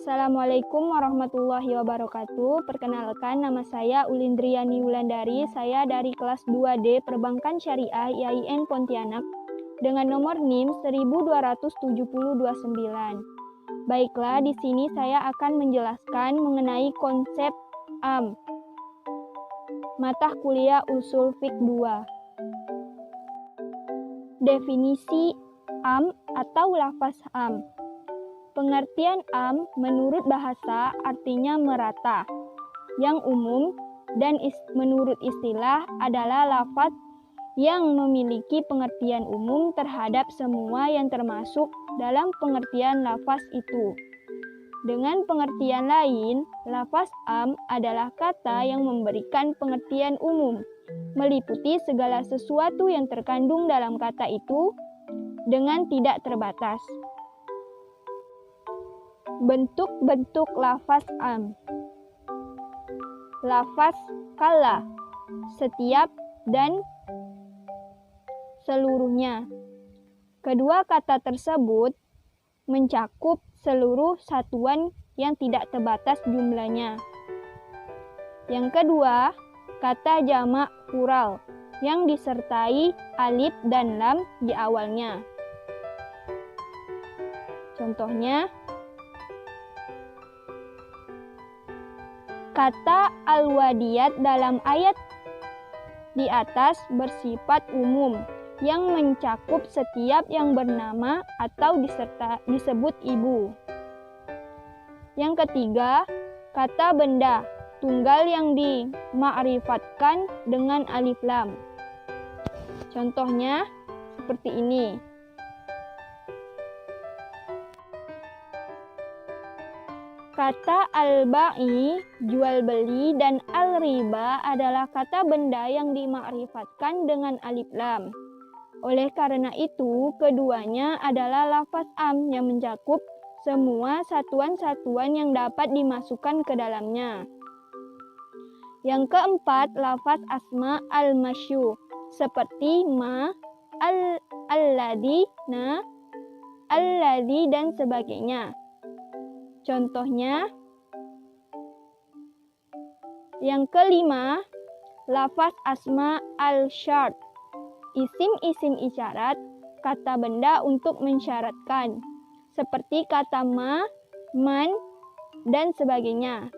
Assalamualaikum warahmatullahi wabarakatuh. Perkenalkan, nama saya Ulindriani Wulandari. Saya dari kelas 2D Perbankan Syariah IAIN Pontianak dengan nomor NIM 12729. Baiklah, di sini saya akan menjelaskan mengenai konsep AM. Mata kuliah Ushul Fiqh 2. Definisi AM atau lafaz AM. Pengertian am menurut bahasa artinya merata, yang umum, dan menurut istilah adalah lafaz yang memiliki pengertian umum terhadap semua yang termasuk dalam pengertian lafaz itu. Dengan pengertian lain, lafaz am adalah kata yang memberikan pengertian umum, meliputi segala sesuatu yang terkandung dalam kata itu dengan tidak terbatas. Bentuk-bentuk lafaz am. Lafaz kalla, setiap dan seluruhnya. Kedua kata tersebut mencakup seluruh satuan yang tidak terbatas jumlahnya. Yang kedua, kata jamak plural yang disertai alif dan lam di awalnya. Contohnya, kata al-wadiyat dalam ayat di atas bersifat umum yang mencakup setiap yang bernama atau disebut ibu. Yang ketiga, kata benda tunggal yang dima'rifatkan dengan alif lam. Contohnya seperti ini. Kata al-ba'i, jual beli, dan al-riba adalah kata benda yang dima'rifatkan dengan alif lam. Oleh karena itu, keduanya adalah lafaz am yang mencakup semua satuan-satuan yang dapat dimasukkan ke dalamnya. Yang keempat, lafaz asma al-masyu, seperti ma, alladhi, na, alladhi, dan sebagainya. Contohnya, yang kelima, lafaz asma al-syart, isim-isim isyarat, kata benda untuk mensyaratkan, seperti kata ma, man, dan sebagainya.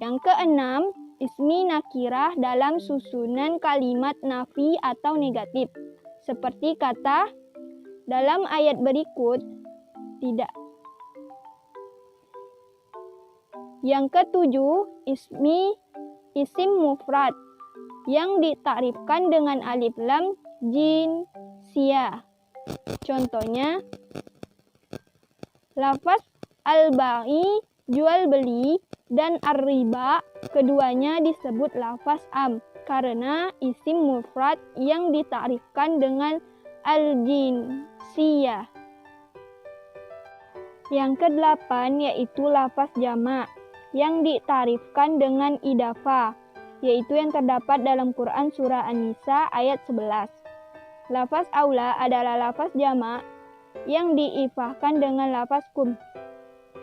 Yang keenam, ismi nakirah dalam susunan kalimat nafi atau negatif, seperti kata dalam ayat berikut, tidak. Yang ketujuh, isim mufrad yang ditakrifkan dengan alif lam jinsiyah. Contohnya, lafaz al-ba'i, jual beli, dan ar-riba, keduanya disebut lafaz am karena isim mufrad yang ditakrifkan dengan al-jinsiyah. Yang kedelapan yaitu lafaz jamak yang ditarifkan dengan idafah, yaitu yang terdapat dalam Quran Surah An-Nisa ayat 11. Lafaz aula adalah lafaz jamak yang diifahkan dengan lafaz kum,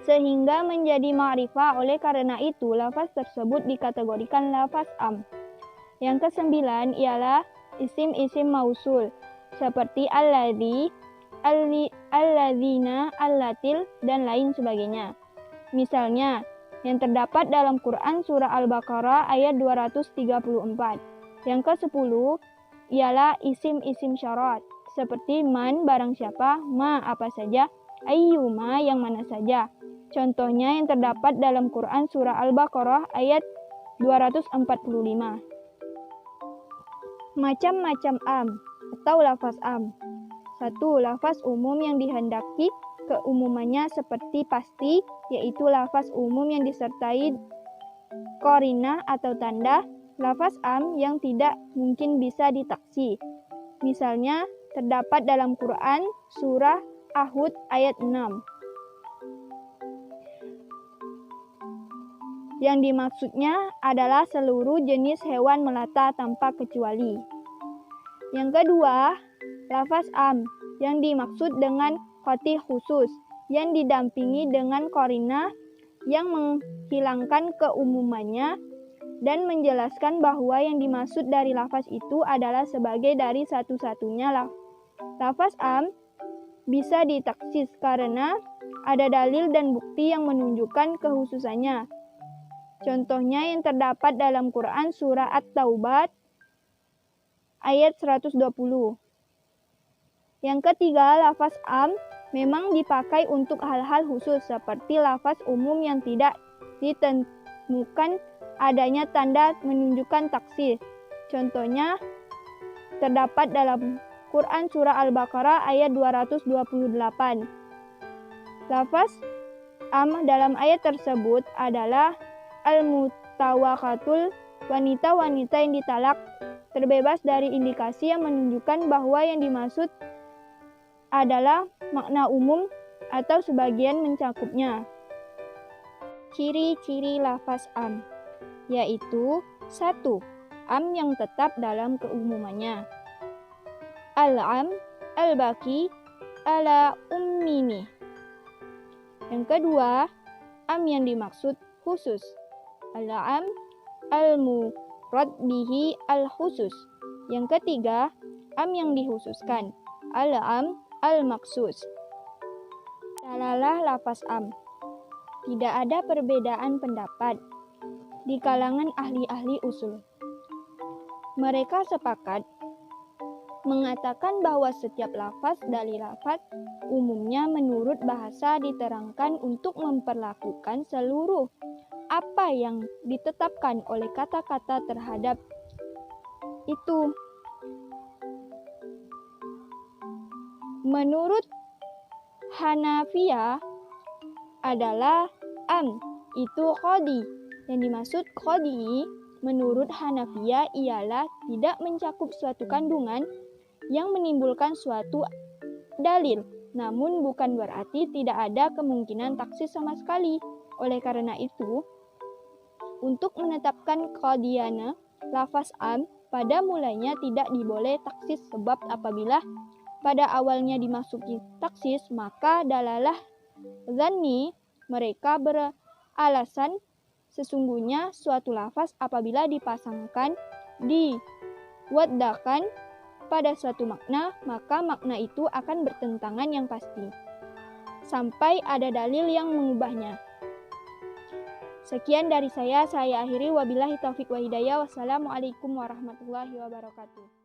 sehingga menjadi ma'rifah. Oleh karena itu, lafaz tersebut dikategorikan lafaz am. Yang kesembilan ialah isim-isim mausul, seperti alladzi, alladzina, allatil, dan lain sebagainya. Misalnya, yang terdapat dalam Quran Surah Al-Baqarah ayat 234. Yang ke-10 ialah isim-isim syarat, seperti man, barang siapa, ma, apa saja, ayyuma, yang mana saja. Contohnya yang terdapat dalam Quran Surah Al-Baqarah ayat 245. Macam-macam am atau lafaz am. 1. Lafaz umum yang dihendaki keumumannya seperti pasti, yaitu lafaz umum yang disertai qarinah atau tanda. Lafaz am yang tidak mungkin bisa ditaksi. Misalnya terdapat dalam Quran surah Ahud ayat 6. Yang dimaksudnya adalah seluruh jenis hewan melata tanpa kecuali. Yang kedua, lafaz am yang dimaksud dengan qati khusus yang didampingi dengan qarinah yang menghilangkan keumumannya dan menjelaskan bahwa yang dimaksud dari lafaz itu adalah sebagai dari satu-satunya lafaz am bisa ditaksis karena ada dalil dan bukti yang menunjukkan kekhususannya. Contohnya yang terdapat dalam Quran surah At-Taubah ayat 120. Yang ketiga, lafaz am memang dipakai untuk hal-hal khusus seperti lafaz umum yang tidak ditemukan adanya tanda menunjukkan taksis. Contohnya terdapat dalam Quran surah Al-Baqarah ayat 228. Lafaz am dalam ayat tersebut adalah al-mutawaqatul, wanita-wanita yang ditalak terbebas dari indikasi yang menunjukkan bahwa yang dimaksud adalah makna umum atau sebagian mencakupnya. Ciri-ciri lafaz am yaitu 1. Am yang tetap dalam keumumannya. Al-am al-baqi ala ummimi. Yang kedua, am yang dimaksud khusus. Al-am al-murad bihi al-khusus. Yang ketiga, am yang dikhususkan. Al-am al-maksus. Dalalah lafaz am. Tidak ada perbedaan pendapat di kalangan ahli-ahli usul. Mereka sepakat mengatakan bahwa setiap lafaz dari lafaz umumnya menurut bahasa diterangkan untuk memperlakukan seluruh apa yang ditetapkan oleh kata-kata terhadap itu. Menurut Hanafiyah adalah am itu qadi. Yang dimaksud qadi menurut Hanafiyah ialah tidak mencakup suatu kandungan yang menimbulkan suatu dalil, namun bukan berarti tidak ada kemungkinan taksis sama sekali. Oleh karena itu, untuk menetapkan qadiyana lafaz am pada mulanya tidak diboleh taksis, sebab apabila pada awalnya dimasuki taksis, maka dalalah zanni mereka beralasan sesungguhnya suatu lafaz apabila dipasangkan diwaddakan pada suatu makna, maka makna itu akan bertentangan yang pasti sampai ada dalil yang mengubahnya. Sekian dari saya akhiri, wabillahi taufiq wa hidayah. Wassalamualaikum warahmatullahi wabarakatuh.